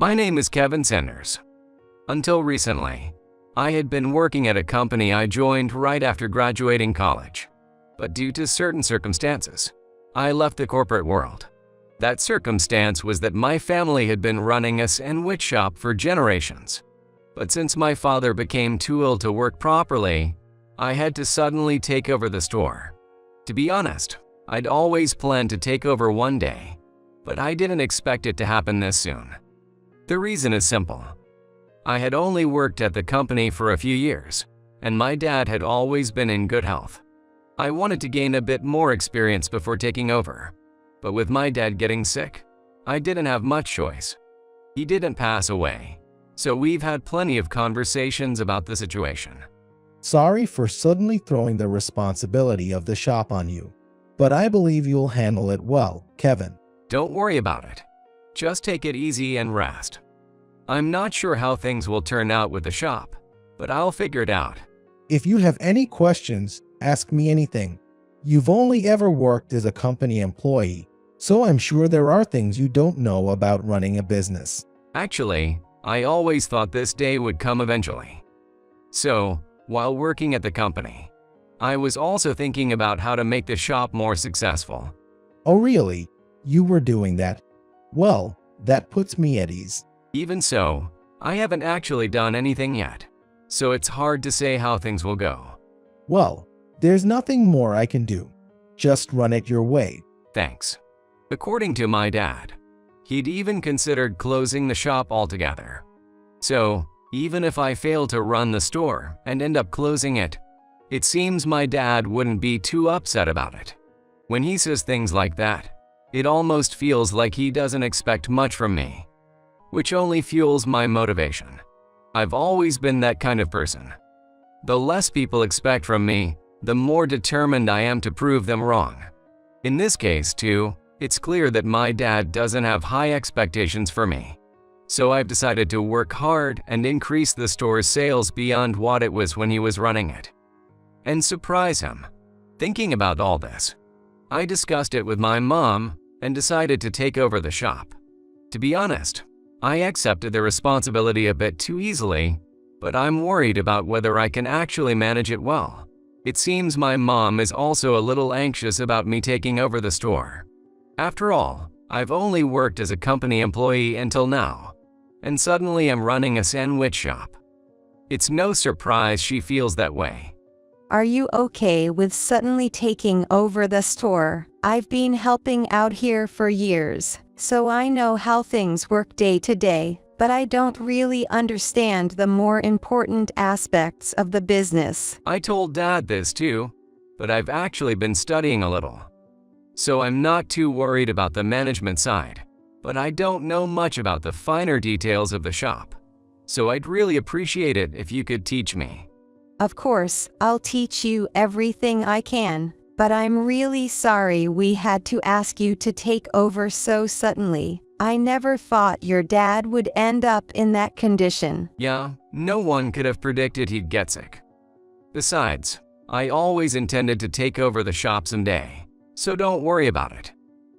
My name is Kevin Sanders. Until recently, I had been working at a company I joined right after graduating college. But due to certain circumstances, I left the corporate world. That circumstance was that my family had been running a sandwich shop for generations. But since my father became too ill to work properly, I had to suddenly take over the store. To be honest, I'd always planned to take over one day, but I didn't expect it to happen this soon. The reason is simple. I had only worked at the company for a few years, and my dad had always been in good health. I wanted to gain a bit more experience before taking over, but with my dad getting sick, I didn't have much choice. He didn't pass away, so we've had plenty of conversations about the situation. Sorry for suddenly throwing the responsibility of the shop on you, but I believe you'll handle it well, Kevin. Don't worry about it. Just take it easy and rest. I'm not sure how things will turn out with the shop, but I'll figure it out. If you have any questions, ask me anything. You've only ever worked as a company employee, so I'm sure there are things you don't know about running a business. Actually, I always thought this day would come eventually. So, while working at the company, I was also thinking about how to make the shop more successful. Oh really? You were doing that? Well, that puts me at ease. Even so, I haven't actually done anything yet, so it's hard to say how things will go. Well, there's nothing more I can do. Just run it your way. Thanks. According to my dad, he'd even considered closing the shop altogether. So, even if I fail to run the store and end up closing it, it seems my dad wouldn't be too upset about it. When he says things like that, it almost feels like he doesn't expect much from me, which only fuels my motivation. I've always been that kind of person. The less people expect from me, the more determined I am to prove them wrong. In this case, too, it's clear that my dad doesn't have high expectations for me. So I've decided to work hard and increase the store's sales beyond what it was when he was running it. And surprise him. Thinking about all this, I discussed it with my mom and decided to take over the shop. To be honest, I accepted the responsibility a bit too easily, but I'm worried about whether I can actually manage it well. It seems my mom is also a little anxious about me taking over the store. After all, I've only worked as a company employee until now, and suddenly I'm running a sandwich shop. It's no surprise she feels that way. Are you okay with suddenly taking over the store? I've been helping out here for years, so I know how things work day to day, but I don't really understand the more important aspects of the business. I told Dad this too, but I've actually been studying a little. So I'm not too worried about the management side, but I don't know much about the finer details of the shop. So I'd really appreciate it if you could teach me. Of course, I'll teach you everything I can, but I'm really sorry we had to ask you to take over so suddenly. I never thought your dad would end up in that condition. Yeah, no one could have predicted he'd get sick. Besides, I always intended to take over the shop someday, so don't worry about it.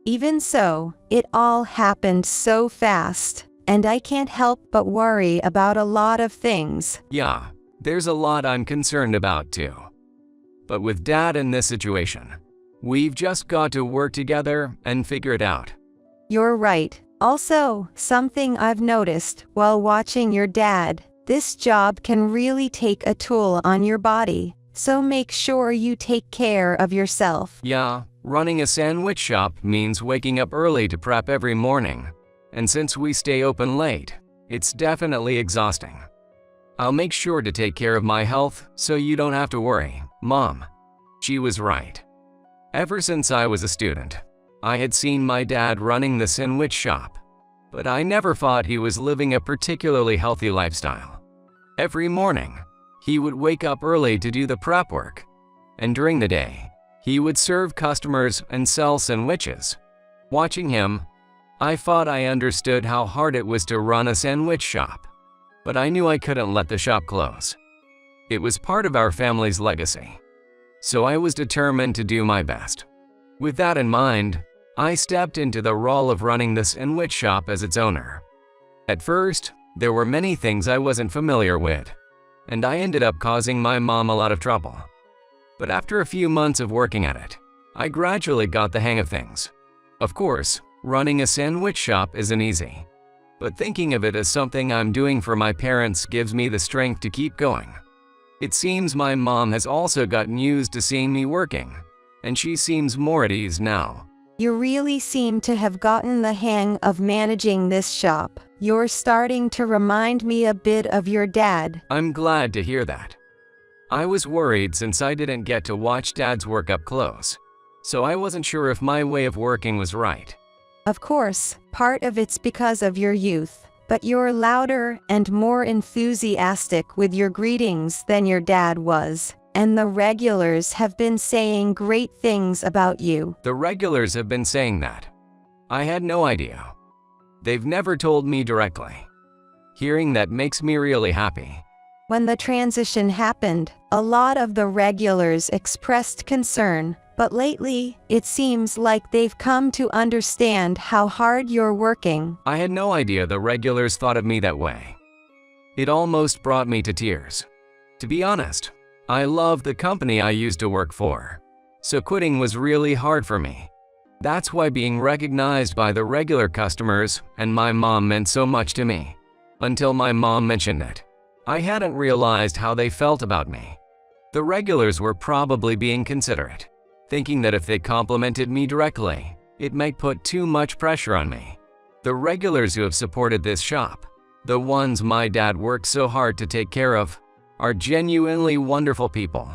Even so, it all happened so fast, and I can't help but worry about a lot of things. Yeah, there's a lot I'm concerned about too. But with Dad in this situation, we've just got to work together and figure it out. You're right. Also, something I've noticed while watching your dad, this job can really take a toll on your body, so make sure you take care of yourself. Yeah, running a sandwich shop means waking up early to prep every morning, and since we stay open late, it's definitely exhausting. I'll make sure to take care of my health so you don't have to worry, Mom. She was right. Ever since I was a student, I had seen my dad running the sandwich shop, but I never thought he was living a particularly healthy lifestyle. Every morning, he would wake up early to do the prep work, and during the day, he would serve customers and sell sandwiches. Watching him, I thought I understood how hard it was to run a sandwich shop, but I knew I couldn't let the shop close. It was part of our family's legacy, so I was determined to do my best. With that in mind, I stepped into the role of running the sandwich shop as its owner. At first, there were many things I wasn't familiar with, and I ended up causing my mom a lot of trouble. But after a few months of working at it, I gradually got the hang of things. Of course, running a sandwich shop isn't easy, but thinking of it as something I'm doing for my parents gives me the strength to keep going. It seems my mom has also gotten used to seeing me working, and she seems more at ease now. You really seem to have gotten the hang of managing this shop. You're starting to remind me a bit of your dad. I'm glad to hear that. I was worried since I didn't get to watch Dad's work up close, so I wasn't sure if my way of working was right. Of course, part of it's because of your youth, but you're louder and more enthusiastic with your greetings than your dad was, and the regulars have been saying great things about you. The regulars have been saying that. I had no idea. They've never told me directly. Hearing that makes me really happy. When the transition happened, a lot of the regulars expressed concern, but lately, it seems like they've come to understand how hard you're working. I had no idea the regulars thought of me that way. It almost brought me to tears. To be honest, I love the company I used to work for, so quitting was really hard for me. That's why being recognized by the regular customers and my mom meant so much to me. Until my mom mentioned it, I hadn't realized how they felt about me. The regulars were probably being considerate, thinking that if they complimented me directly, it might put too much pressure on me. The regulars who have supported this shop, the ones my dad worked so hard to take care of, are genuinely wonderful people,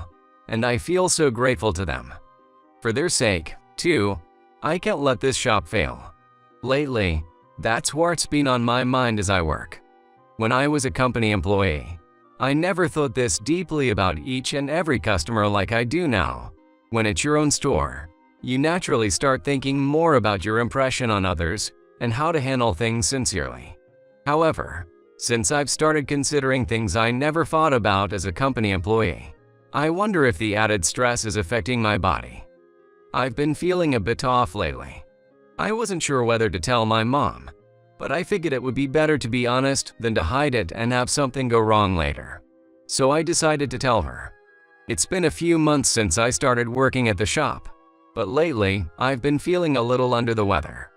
and I feel so grateful to them. For their sake, too, I can't let this shop fail. Lately, that's what's been on my mind as I work. When I was a company employee, I never thought this deeply about each and every customer like I do now. When it's your own store, you naturally start thinking more about your impression on others and how to handle things sincerely. However, since I've started considering things I never thought about as a company employee, I wonder if the added stress is affecting my body. I've been feeling a bit off lately. I wasn't sure whether to tell my mom, but I figured it would be better to be honest than to hide it and have something go wrong later. So I decided to tell her. It's been a few months since I started working at the shop, but lately I've been feeling a little under the weather.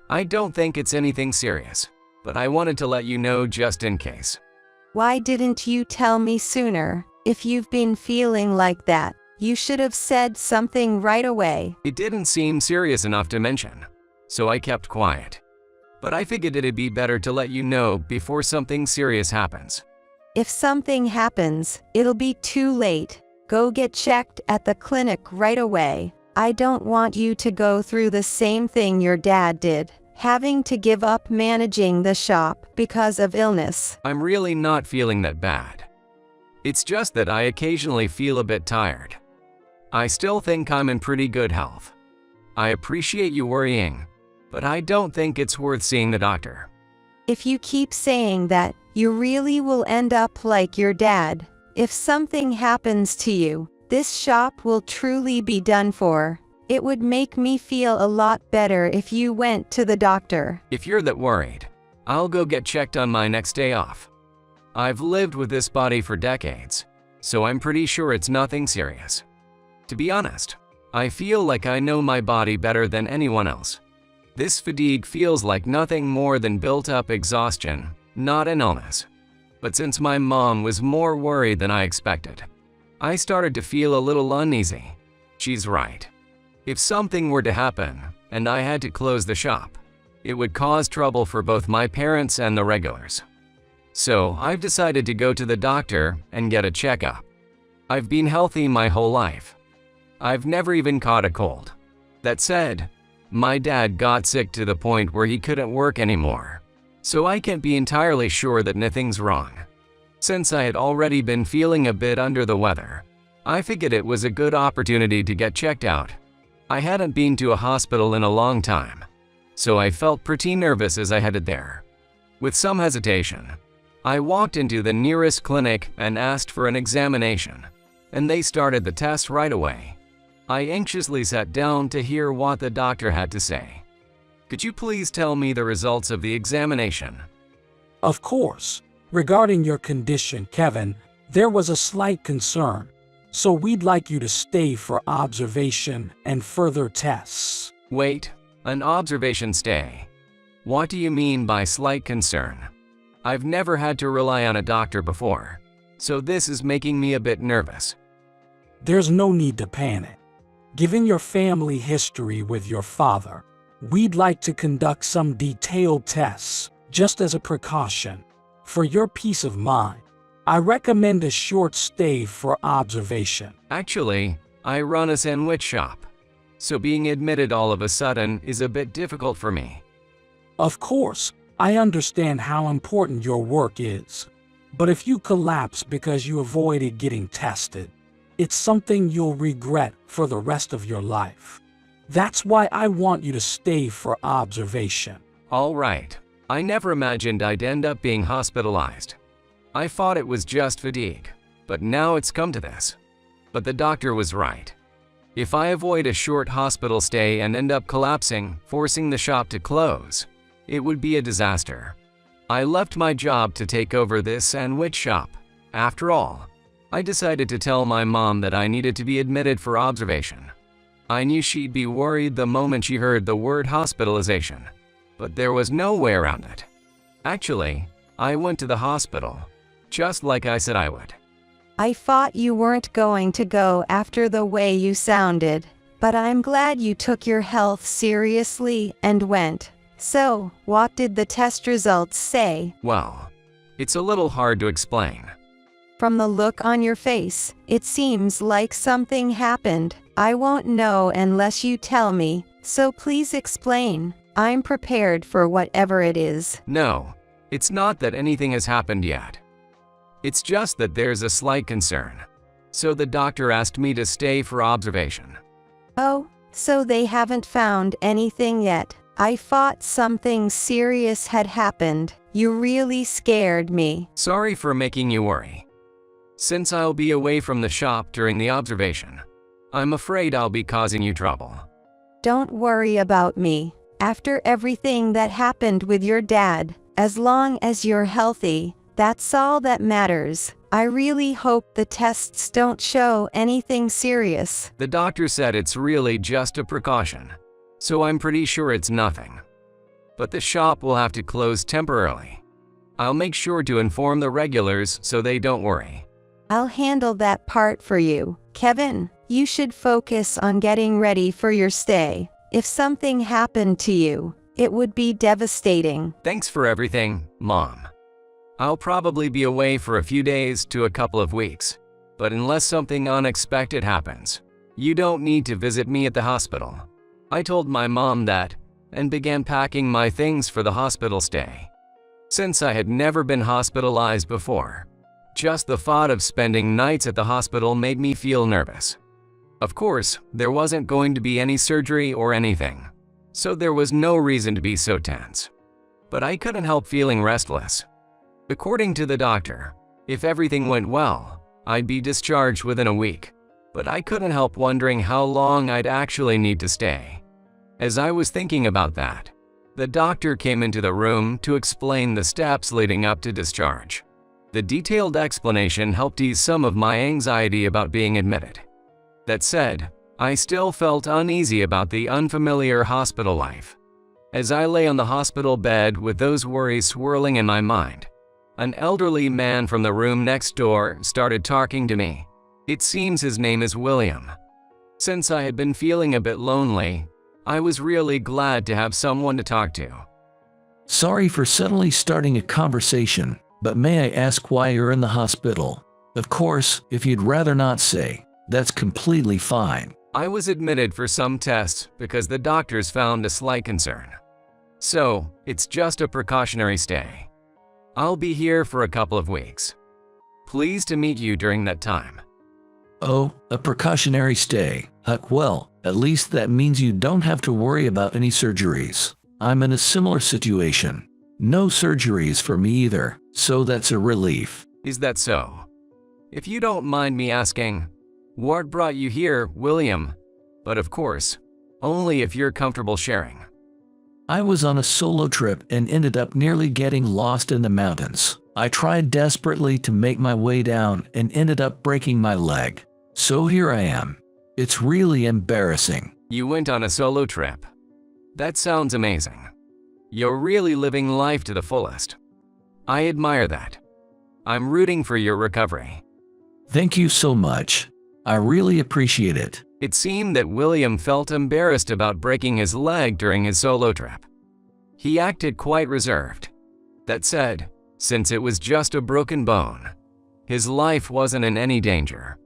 I don't think it's anything serious, but I wanted to let you know just in case. Why didn't you tell me sooner? If you've been feeling like that, you should have said something right away. It didn't seem serious enough to mention, so I kept quiet. But I figured it'd be better to let you know before something serious happens. If something happens, it'll be too late. Go get checked at the clinic right away. I don't want you to go through the same thing your dad did, having to give up managing the shop because of illness. I'm really not feeling that bad. It's just that I occasionally feel a bit tired. I still think I'm in pretty good health. I appreciate you worrying, but I don't think it's worth seeing the doctor. If you keep saying that, you really will end up like your dad. If something happens to you, this shop will truly be done for. It would make me feel a lot better if you went to the doctor. If you're that worried, I'll go get checked on my next day off. I've lived with this body for decades, so I'm pretty sure it's nothing serious. To be honest, I feel like I know my body better than anyone else. This fatigue feels like nothing more than built-up exhaustion, not an illness. But since my mom was more worried than I expected, I started to feel a little uneasy. She's right. If something were to happen and I had to close the shop, it would cause trouble for both my parents and the regulars. So I've decided to go to the doctor and get a checkup. I've been healthy my whole life. I've never even caught a cold. That said, my dad got sick to the point where he couldn't work anymore, so I can't be entirely sure that nothing's wrong. Since I had already been feeling a bit under the weather, I figured it was a good opportunity to get checked out. I hadn't been to a hospital in a long time, so I felt pretty nervous as I headed there. With some hesitation, I walked into the nearest clinic and asked for an examination, and they started the test right away. I anxiously sat down to hear what the doctor had to say. "Could you please tell me the results of the examination?" Of course. Regarding your condition, Kevin, there was a slight concern, so we'd like you to stay for observation and further tests. Wait, an observation stay? What do you mean by slight concern? I've never had to rely on a doctor before, so this is making me a bit nervous. There's no need to panic. Given your family history with your father, we'd like to conduct some detailed tests, just as a precaution. For your peace of mind, I recommend a short stay for observation. Actually, I run a sandwich shop, so being admitted all of a sudden is a bit difficult for me. Of course, I understand how important your work is, but if you collapse because you avoided getting tested, it's something you'll regret for the rest of your life. That's why I want you to stay for observation. All right. I never imagined I'd end up being hospitalized. I thought it was just fatigue, but now it's come to this. But the doctor was right. If I avoid a short hospital stay and end up collapsing, forcing the shop to close, it would be a disaster. I left my job to take over this sandwich shop. After all, I decided to tell my mom that I needed to be admitted for observation. I knew she'd be worried the moment she heard the word hospitalization, but there was no way around it. Actually, I went to the hospital, just like I said I would. I thought you weren't going to go after the way you sounded, but I'm glad you took your health seriously and went. So, what did the test results say? Well, it's a little hard to explain. From the look on your face, it seems like something happened. I won't know unless you tell me, so please explain. I'm prepared for whatever it is. No, it's not that anything has happened yet. It's just that there's a slight concern. So the doctor asked me to stay for observation. Oh, so they haven't found anything yet. I thought something serious had happened. You really scared me. Sorry for making you worry. Since I'll be away from the shop during the observation, I'm afraid I'll be causing you trouble. Don't worry about me. After everything that happened with your dad, as long as you're healthy, that's all that matters. I really hope the tests don't show anything serious. The doctor said it's really just a precaution, so I'm pretty sure it's nothing. But the shop will have to close temporarily. I'll make sure to inform the regulars so they don't worry. I'll handle that part for you. Kevin, you should focus on getting ready for your stay. If something happened to you, it would be devastating. Thanks for everything, Mom. I'll probably be away for a few days to a couple of weeks, but unless something unexpected happens, you don't need to visit me at the hospital. I told my mom that and began packing my things for the hospital stay. Since I had never been hospitalized before, just the thought of spending nights at the hospital made me feel nervous. Of course, there wasn't going to be any surgery or anything, so there was no reason to be so tense. But I couldn't help feeling restless. According to the doctor, if everything went well, I'd be discharged within a week, but I couldn't help wondering how long I'd actually need to stay. As I was thinking about that, the doctor came into the room to explain the steps leading up to discharge. The detailed explanation helped ease some of my anxiety about being admitted. That said, I still felt uneasy about the unfamiliar hospital life. As I lay on the hospital bed with those worries swirling in my mind, an elderly man from the room next door started talking to me. It seems his name is William. Since I had been feeling a bit lonely, I was really glad to have someone to talk to. Sorry for suddenly starting a conversation, but may I ask why you're in the hospital? Of course, if you'd rather not say, that's completely fine. I was admitted for some tests because the doctors found a slight concern. So, it's just a precautionary stay. I'll be here for a couple of weeks. Pleased to meet you during that time. Oh, a precautionary stay. Well, at least that means you don't have to worry about any surgeries. I'm in a similar situation. No surgeries for me either, so that's a relief. Is that so? If you don't mind me asking, what brought you here, William? But of course, only if you're comfortable sharing. I was on a solo trip and ended up nearly getting lost in the mountains. I tried desperately to make my way down and ended up breaking my leg. So here I am. It's really embarrassing. You went on a solo trip. That sounds amazing. You're really living life to the fullest. I admire that. I'm rooting for your recovery. Thank you so much. I really appreciate it. It seemed that William felt embarrassed about breaking his leg during his solo trip. He acted quite reserved. That said, since it was just a broken bone, his life wasn't in any danger.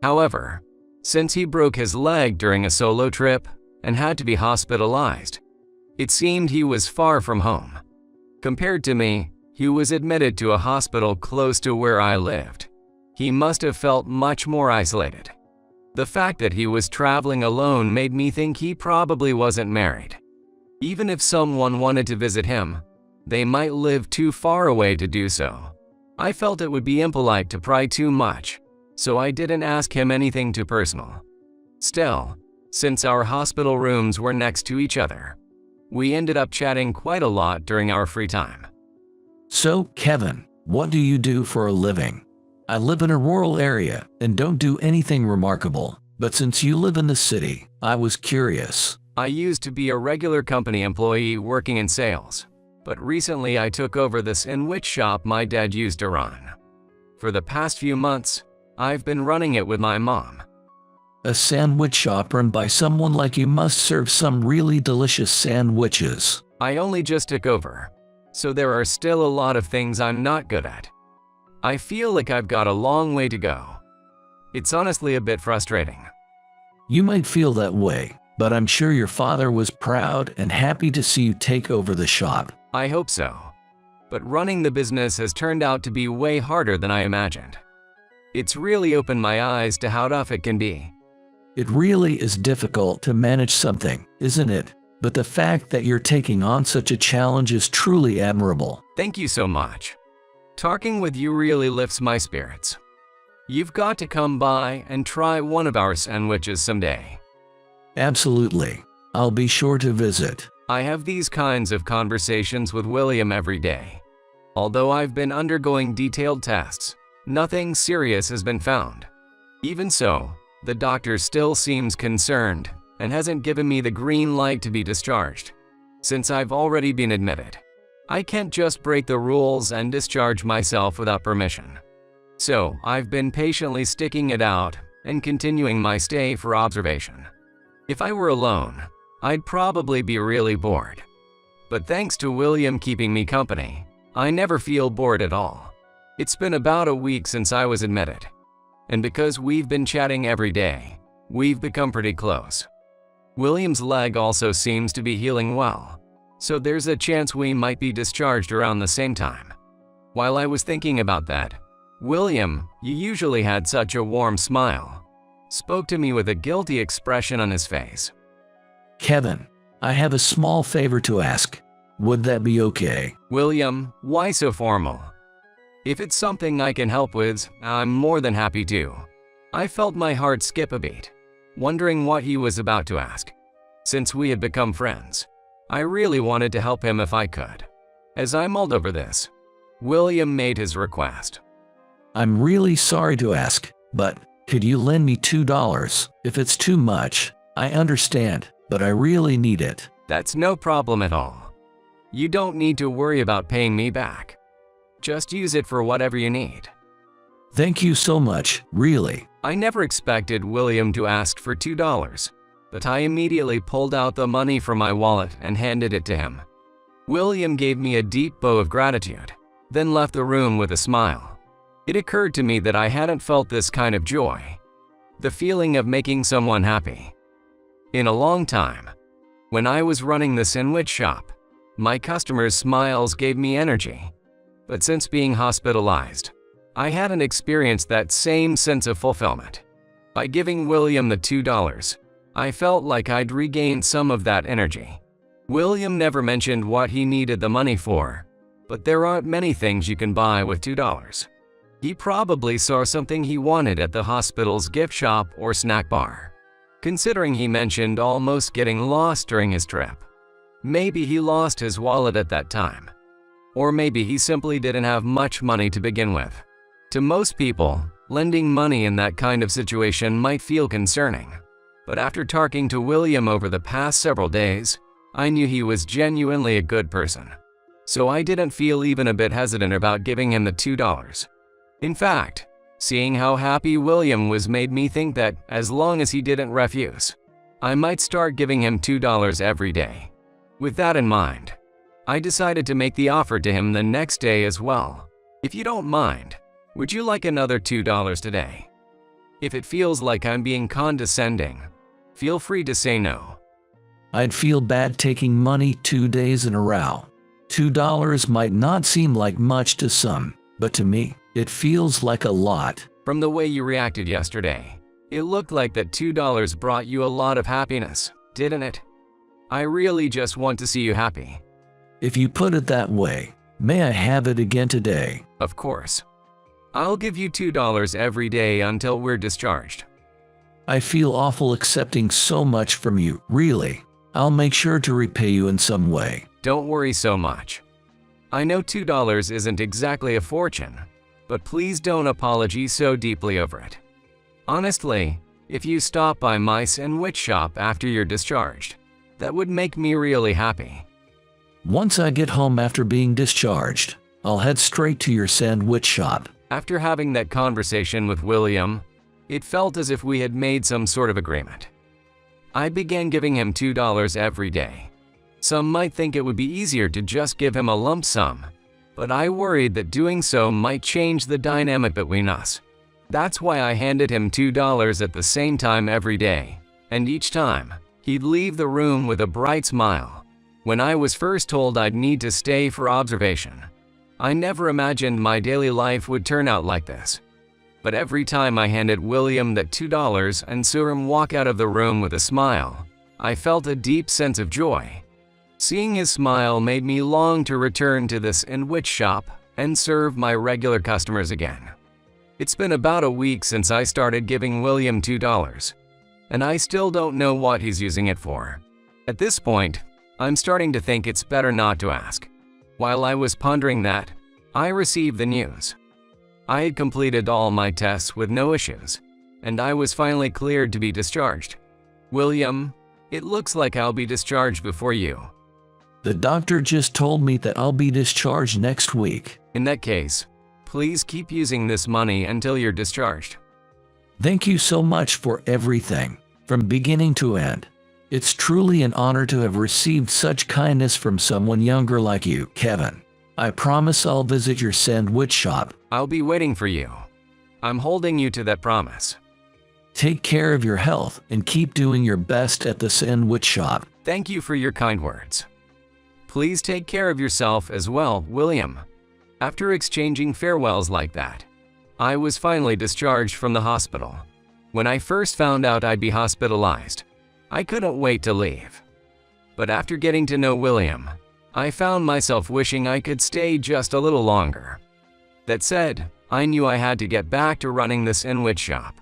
However, since he broke his leg during a solo trip and had to be hospitalized, it seemed he was far from home. Compared to me, he was admitted to a hospital close to where I lived. He must have felt much more isolated. The fact that he was traveling alone made me think he probably wasn't married. Even if someone wanted to visit him, they might live too far away to do so. I felt it would be impolite to pry too much, so I didn't ask him anything too personal. Still, since our hospital rooms were next to each other, we ended up chatting quite a lot during our free time. So, Kevin, what do you do for a living? I live in a rural area and don't do anything remarkable, but since you live in the city, I was curious. I used to be a regular company employee working in sales, but recently I took over the sandwich shop my dad used to run. For the past few months, I've been running it with my mom. A sandwich shop run by someone like you must serve some really delicious sandwiches. I only just took over, so there are still a lot of things I'm not good at. I feel like I've got a long way to go. It's honestly a bit frustrating. You might feel that way, but I'm sure your father was proud and happy to see you take over the shop. I hope so. But running the business has turned out to be way harder than I imagined. It's really opened my eyes to how tough it can be. It really is difficult to manage something, isn't it? But the fact that you're taking on such a challenge is truly admirable. Thank you so much. Talking with you really lifts my spirits. You've got to come by and try one of our sandwiches someday. Absolutely. I'll be sure to visit. I have these kinds of conversations with William every day. Although I've been undergoing detailed tests, nothing serious has been found. Even so, the doctor still seems concerned and hasn't given me the green light to be discharged, since I've already been admitted. I can't just break the rules and discharge myself without permission. So I've been patiently sticking it out and continuing my stay for observation. If I were alone, I'd probably be really bored. But thanks to William keeping me company, I never feel bored at all. It's been about a week since I was admitted, and because we've been chatting every day, we've become pretty close. William's leg also seems to be healing well, so there's a chance we might be discharged around the same time. While I was thinking about that, William, you usually had such a warm smile, spoke to me with a guilty expression on his face. Kevin, I have a small favor to ask. Would that be okay? William, why so formal? If it's something I can help with, I'm more than happy to. I felt my heart skip a beat, wondering what he was about to ask. Since we had become friends, I really wanted to help him if I could. As I mulled over this, William made his request. I'm really sorry to ask, but could you lend me $2? If it's too much, I understand, but I really need it. That's no problem at all. You don't need to worry about paying me back. Just use it for whatever you need. Thank you so much, really. I never expected William to ask for $2, but I immediately pulled out the money from my wallet and handed it to him. William gave me a deep bow of gratitude, then left the room with a smile. It occurred to me that I hadn't felt this kind of joy, the feeling of making someone happy, in a long time. When I was running the sandwich shop, my customers' smiles gave me energy. But since being hospitalized, I hadn't experienced that same sense of fulfillment. By giving William the $2, I felt like I'd regained some of that energy. William never mentioned what he needed the money for, but there aren't many things you can buy with $2. He probably saw something he wanted at the hospital's gift shop or snack bar, considering he mentioned almost getting lost during his trip. Maybe he lost his wallet at that time. Or maybe he simply didn't have much money to begin with. To most people, lending money in that kind of situation might feel concerning. But after talking to William over the past several days, I knew he was genuinely a good person. So I didn't feel even a bit hesitant about giving him the $2. In fact, seeing how happy William was made me think that as long as he didn't refuse, I might start giving him $2 every day. With that in mind, I decided to make the offer to him the next day as well. If you don't mind, would you like another $2 today? If it feels like I'm being condescending, feel free to say no. I'd feel bad taking money 2 days in a row. $2 might not seem like much to some, but to me, it feels like a lot. From the way you reacted yesterday, it looked like that $2 brought you a lot of happiness, didn't it? I really just want to see you happy. If you put it that way, may I have it again today? Of course. I'll give you $2 every day until we're discharged. I feel awful accepting so much from you, really. I'll make sure to repay you in some way. Don't worry so much. I know $2 isn't exactly a fortune, but please don't apologize so deeply over it. Honestly, if you stop by my sandwich shop after you're discharged, that would make me really happy. Once I get home after being discharged, I'll head straight to your sandwich shop. After having that conversation with William, it felt as if we had made some sort of agreement. I began giving him $2 every day. Some might think it would be easier to just give him a lump sum, but I worried that doing so might change the dynamic between us. That's why I handed him $2 at the same time every day, and each time, he'd leave the room with a bright smile. When I was first told I'd need to stay for observation, I never imagined my daily life would turn out like this. But every time I handed William that $2 and saw him walk out of the room with a smile, I felt a deep sense of joy. Seeing his smile made me long to return to this sandwich shop and serve my regular customers again. It's been about a week since I started giving William $2, and I still don't know what he's using it for. At this point, I'm starting to think it's better not to ask. While I was pondering that, I received the news. I had completed all my tests with no issues, and I was finally cleared to be discharged. William, it looks like I'll be discharged before you. The doctor just told me that I'll be discharged next week. In that case, please keep using this money until you're discharged. Thank you so much for everything, from beginning to end. It's truly an honor to have received such kindness from someone younger like you, Kevin. I promise I'll visit your sandwich shop. I'll be waiting for you. I'm holding you to that promise. Take care of your health and keep doing your best at the sandwich shop. Thank you for your kind words. Please take care of yourself as well, William. After exchanging farewells like that, I was finally discharged from the hospital. When I first found out I'd be hospitalized, I couldn't wait to leave. But after getting to know William, I found myself wishing I could stay just a little longer. That said, I knew I had to get back to running the sandwich shop.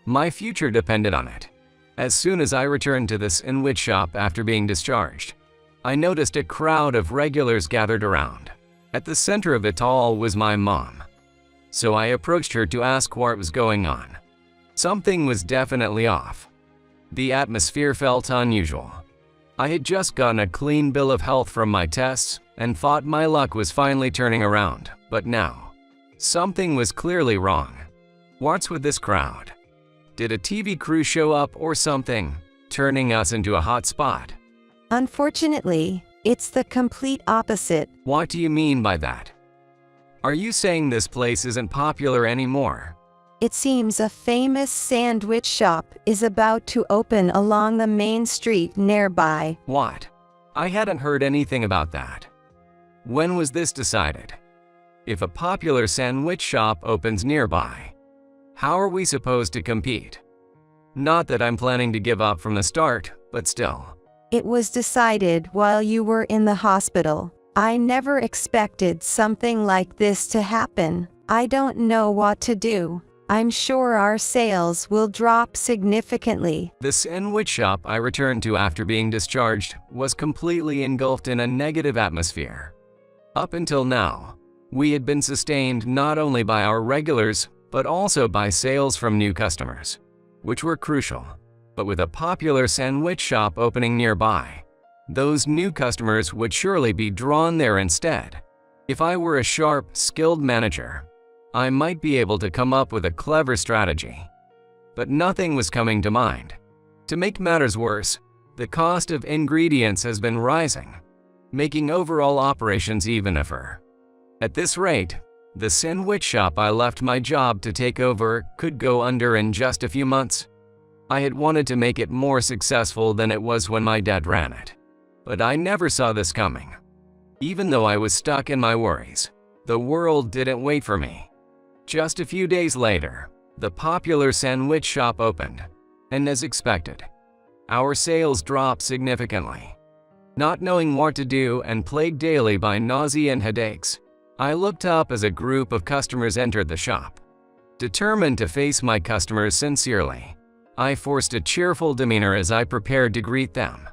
My future depended on it. As soon as I returned to the sandwich shop after being discharged, I noticed a crowd of regulars gathered around. At the center of it all was my mom. So I approached her to ask what was going on. Something was definitely off. The atmosphere felt unusual. I had just gotten a clean bill of health from my tests and thought my luck was finally turning around, but now, something was clearly wrong. What's with this crowd? Did a TV crew show up or something, turning us into a hot spot? Unfortunately, it's the complete opposite. What do you mean by that? Are you saying this place isn't popular anymore? It seems a famous sandwich shop is about to open along the main street nearby. What? I hadn't heard anything about that. When was this decided? If a popular sandwich shop opens nearby, how are we supposed to compete? Not that I'm planning to give up from the start, but still. It was decided while you were in the hospital. I never expected something like this to happen. I don't know what to do. I'm sure our sales will drop significantly. The sandwich shop I returned to after being discharged was completely engulfed in a negative atmosphere. Up until now, we had been sustained not only by our regulars, but also by sales from new customers, which were crucial. But with a popular sandwich shop opening nearby, those new customers would surely be drawn there instead. If I were a sharp, skilled manager, I might be able to come up with a clever strategy. But nothing was coming to mind. To make matters worse, the cost of ingredients has been rising, making overall operations evenifer. At this rate, the sandwich shop I left my job to take over could go under in just a few months. I had wanted to make it more successful than it was when my dad ran it. But I never saw this coming. Even though I was stuck in my worries, the world didn't wait for me. Just a few days later, the popular sandwich shop opened, and as expected, our sales dropped significantly. Not knowing what to do and plagued daily by nausea and headaches, I looked up as a group of customers entered the shop. Determined to face my customers sincerely, I forced a cheerful demeanor as I prepared to greet them.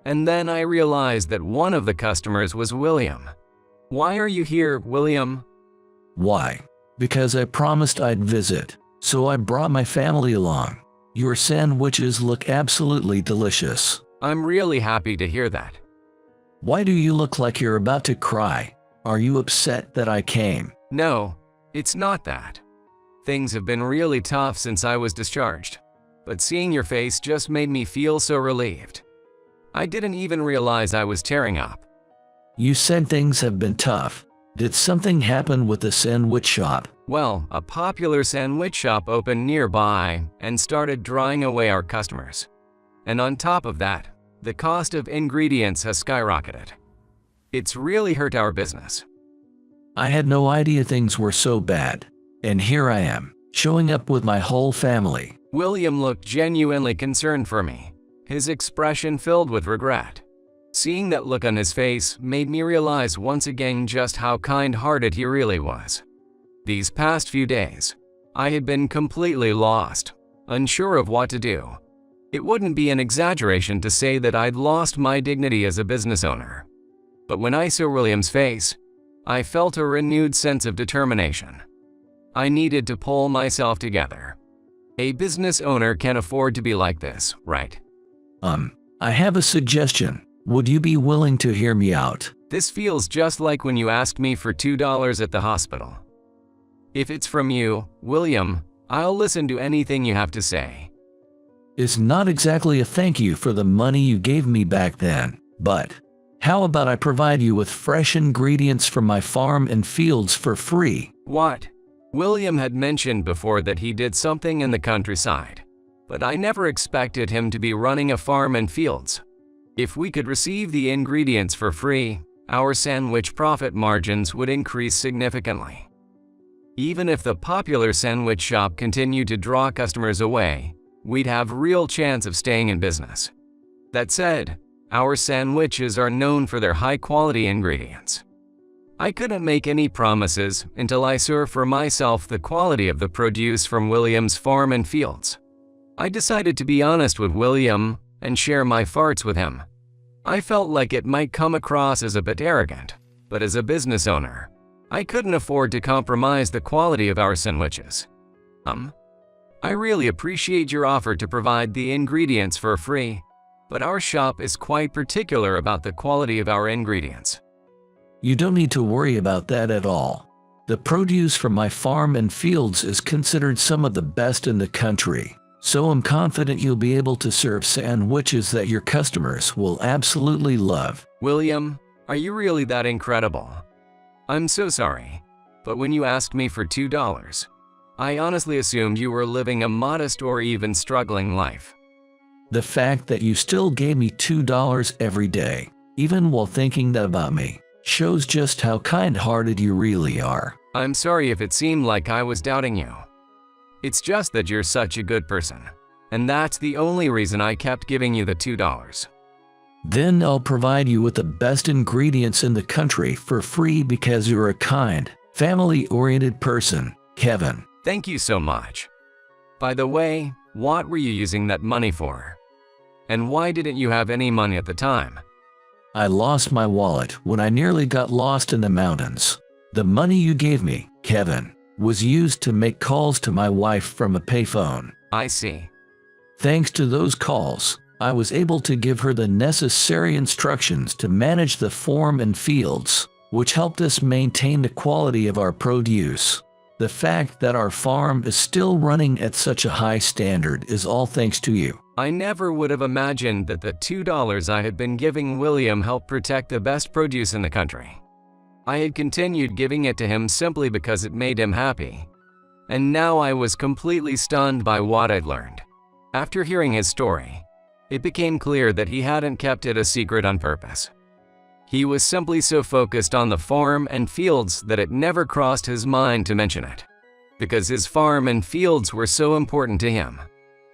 And then I realized that one of the customers was William. "Why are you here, William?" Why? Because I promised I'd visit, so I brought my family along. Your sandwiches look absolutely delicious. I'm really happy to hear that. Why do you look like you're about to cry? Are you upset that I came? No, it's not that. Things have been really tough since I was discharged, but seeing your face just made me feel so relieved. I didn't even realize I was tearing up. You said things have been tough. Did something happen with the sandwich shop? Well, a popular sandwich shop opened nearby and started drawing away our customers. And on top of that, the cost of ingredients has skyrocketed. It's really hurt our business. I had no idea things were so bad. And here I am, showing up with my whole family. William looked genuinely concerned for me, his expression filled with regret. Seeing that look on his face made me realize once again just how kind-hearted he really was. These past few days, I had been completely lost, unsure of what to do. It wouldn't be an exaggeration to say that I'd lost my dignity as a business owner. But when I saw William's face, I felt a renewed sense of determination. I needed to pull myself together. A business owner can't afford to be like this, right? I have a suggestion. Would you be willing to hear me out? This feels just like when you asked me for $2 at the hospital. If it's from you, William, I'll listen to anything you have to say. It's not exactly a thank you for the money you gave me back then, but how about I provide you with fresh ingredients from my farm and fields for free? What? William had mentioned before that he did something in the countryside, but I never expected him to be running a farm and fields. If we could receive the ingredients for free, our sandwich profit margins would increase significantly. Even if the popular sandwich shop continued to draw customers away, we'd have real chance of staying in business. That said, our sandwiches are known for their high-quality ingredients. I couldn't make any promises until I saw for myself the quality of the produce from William's farm and fields. I decided to be honest with William and share my farts with him. I felt like it might come across as a bit arrogant, but as a business owner, I couldn't afford to compromise the quality of our sandwiches. I really appreciate your offer to provide the ingredients for free, but our shop is quite particular about the quality of our ingredients. You don't need to worry about that at all. The produce from my farm and fields is considered some of the best in the country. So I'm confident you'll be able to serve sandwiches that your customers will absolutely love. William, are you really that incredible? I'm so sorry, but when you asked me for $2, I honestly assumed you were living a modest or even struggling life. The fact that you still gave me $2 every day, even while thinking that about me, shows just how kind-hearted you really are. I'm sorry if it seemed like I was doubting you. It's just that you're such a good person, and that's the only reason I kept giving you the $2. Then I'll provide you with the best ingredients in the country for free because you're a kind, family-oriented person, Kevin. Thank you so much. By the way, what were you using that money for? And why didn't you have any money at the time? I lost my wallet when I nearly got lost in the mountains. The money you gave me, Kevin, was used to make calls to my wife from a payphone. I see. Thanks to those calls, I was able to give her the necessary instructions to manage the farm and fields, which helped us maintain the quality of our produce. The fact that our farm is still running at such a high standard is all thanks to you. I never would have imagined that the $2 I had been giving William helped protect the best produce in the country. I had continued giving it to him simply because it made him happy. And now I was completely stunned by what I'd learned. After hearing his story, it became clear that he hadn't kept it a secret on purpose. He was simply so focused on the farm and fields that it never crossed his mind to mention it. Because his farm and fields were so important to him,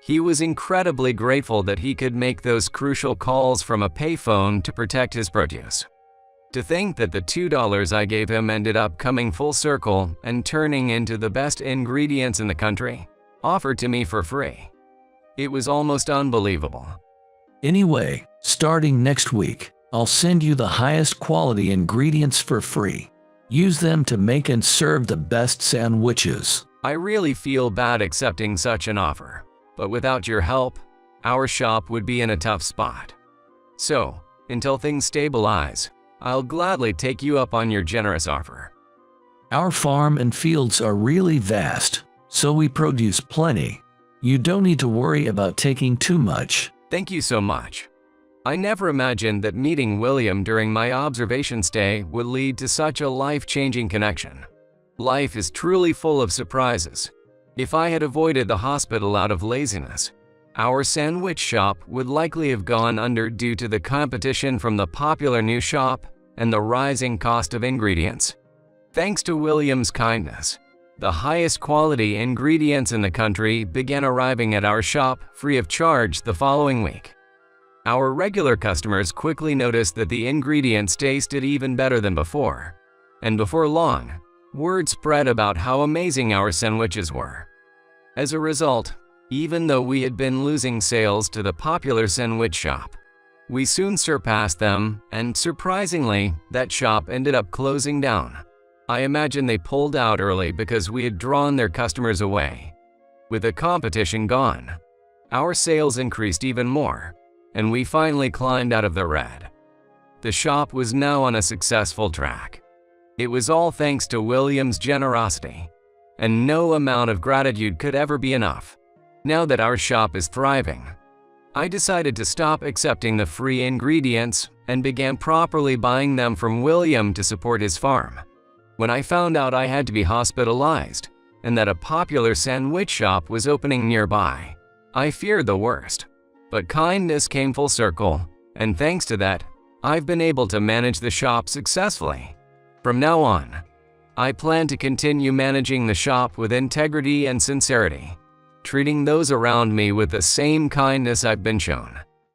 he was incredibly grateful that he could make those crucial calls from a payphone to protect his produce. To think that the $2 I gave him ended up coming full circle and turning into the best ingredients in the country, offered to me for free. It was almost unbelievable. Anyway, starting next week, I'll send you the highest quality ingredients for free. Use them to make and serve the best sandwiches. I really feel bad accepting such an offer, but without your help, our shop would be in a tough spot. So, until things stabilize, I'll gladly take you up on your generous offer. Our farm and fields are really vast, so we produce plenty. You don't need to worry about taking too much. Thank you so much. I never imagined that meeting William during my observation stay would lead to such a life-changing connection. Life is truly full of surprises. If I had avoided the hospital out of laziness, our sandwich shop would likely have gone under due to the competition from the popular new shop and the rising cost of ingredients. Thanks to William's kindness, the highest quality ingredients in the country began arriving at our shop free of charge the following week. Our regular customers quickly noticed that the ingredients tasted even better than before, and before long, word spread about how amazing our sandwiches were. As a result, even though we had been losing sales to the popular sandwich shop, we soon surpassed them, and surprisingly, that shop ended up closing down. I imagine they pulled out early because we had drawn their customers away. With the competition gone, our sales increased even more, and we finally climbed out of the red. The shop was now on a successful track. It was all thanks to William's generosity, and no amount of gratitude could ever be enough. Now that our shop is thriving, I decided to stop accepting the free ingredients and began properly buying them from William to support his farm. When I found out I had to be hospitalized and that a popular sandwich shop was opening nearby, I feared the worst. But kindness came full circle, and thanks to that, I've been able to manage the shop successfully. From now on, I plan to continue managing the shop with integrity and sincerity, treating those around me with the same kindness I've been shown.